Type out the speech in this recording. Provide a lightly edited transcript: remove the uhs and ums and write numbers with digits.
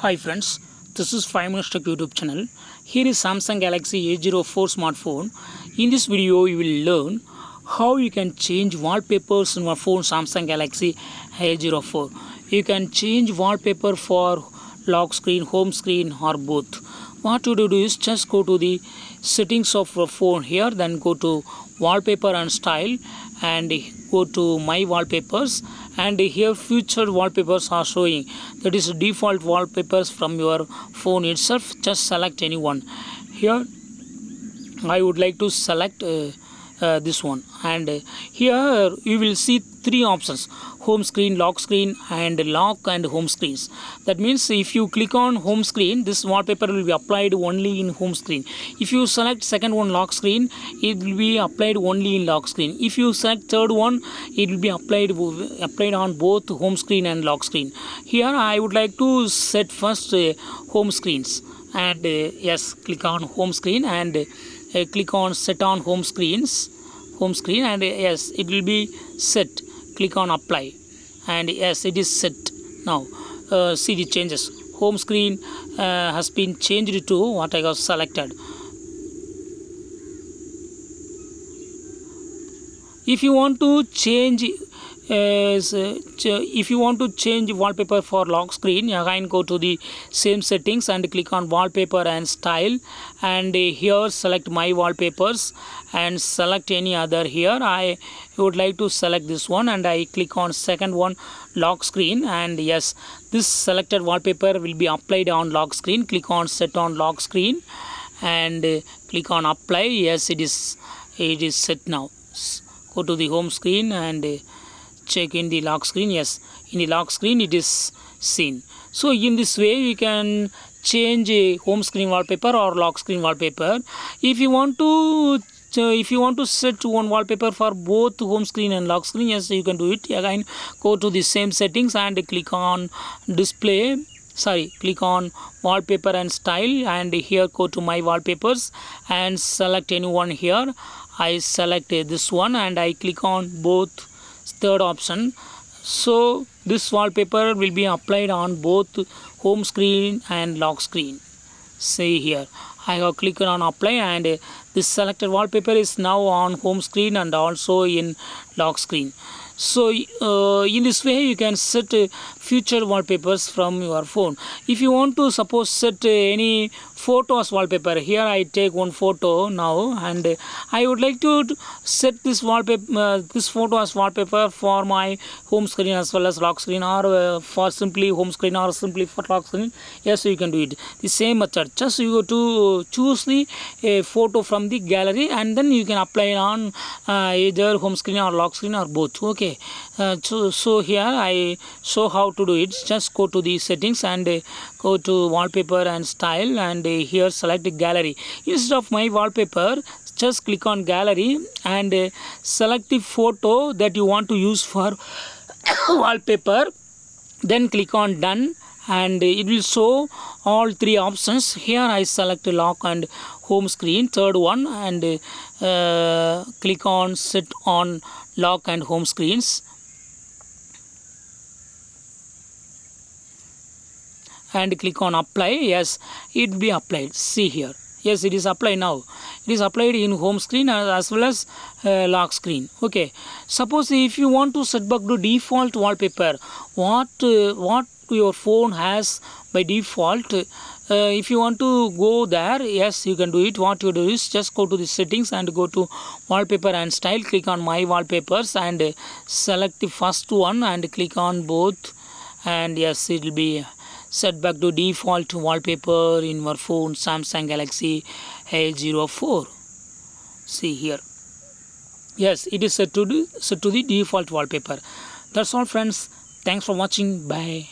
Hi friends, this is 5 Minutes Tech YouTube channel. Here is Samsung Galaxy A04 smartphone. In this video, you will learn how you can change wallpapers in your phone Samsung Galaxy A04. You can change wallpaper for lock screen, home screen or both. What you do is just go to the settings of your phone here, then go to wallpaper and style and go to my wallpapers, and here featured wallpapers are showing. That is default wallpapers from your phone itself. Just select any one. Here I would like to select this one, and here you will see three options: home screen, lock screen and lock and home screens. That means if you click on home screen, this wallpaper will be applied only in home screen. If you select second one, lock screen, it will be applied only in lock screen. If you select third one, it will be applied on both home screen and lock screen. Here I would like to set first home screens, and yes, click on home screen and click on set on home screen, and yes, it will be set. Click on apply, and yes, it is set. Now see the changes. Home screen has been changed to what I have selected. If you want to change wallpaper for lock screen, again go to the same settings and click on wallpaper and style, and here select my wallpapers and select any other. Here I would like to select this one, and I click on second one, lock screen, and yes, this selected wallpaper will be applied on lock screen. Click on set on lock screen and click on apply. Yes, it is set now. Go to the home screen and check in the lock screen. Yes, in the lock screen it is seen. So in this way we can change a home screen wallpaper or lock screen wallpaper. If you want to set one wallpaper for both home screen and lock screen, yes, you can do it. Again go to the same settings and click on click on wallpaper and style, and here go to my wallpapers and select any one. Here I select this one and I click on both, third option. So this wallpaper will be applied on both home screen and lock screen. See here, I have clicked on apply, and this selected wallpaper is now on home screen and also in lock screen. So in this way you can set future wallpapers from your phone. If you want to suppose set any photos wallpaper, here I take one photo now, and I would like to set this wallpaper, this photo as wallpaper for my home screen as well as lock screen, or for simply home screen or simply for lock screen. Yes, you can do it the same method. Just you go to choose the photo from the gallery, and then you can apply it on either home screen or lock screen or both. Okay, so here I show how to do it. Just go to the settings and go to wallpaper and style, and here select gallery. Instead of my wallpaper, just click on gallery and select the photo that you want to use for wallpaper. Then click on done, and it will show all three options. Here I select lock and home screen, third one, and click on set on lock and home screens, and click on apply. Yes, it will be applied. See here, yes, it is applied now. It is applied in home screen as well as lock screen. Okay, suppose if you want to set back to default wallpaper, what your phone has by default, if you want to go there, yes, you can do it. What you do is just go to the settings and go to wallpaper and style, click on my wallpapers and select the first one and click on both, and yes, it will be set back to default wallpaper in your phone Samsung Galaxy A04. See here, yes, it is set to the default wallpaper. That's all friends. Thanks for watching. Bye.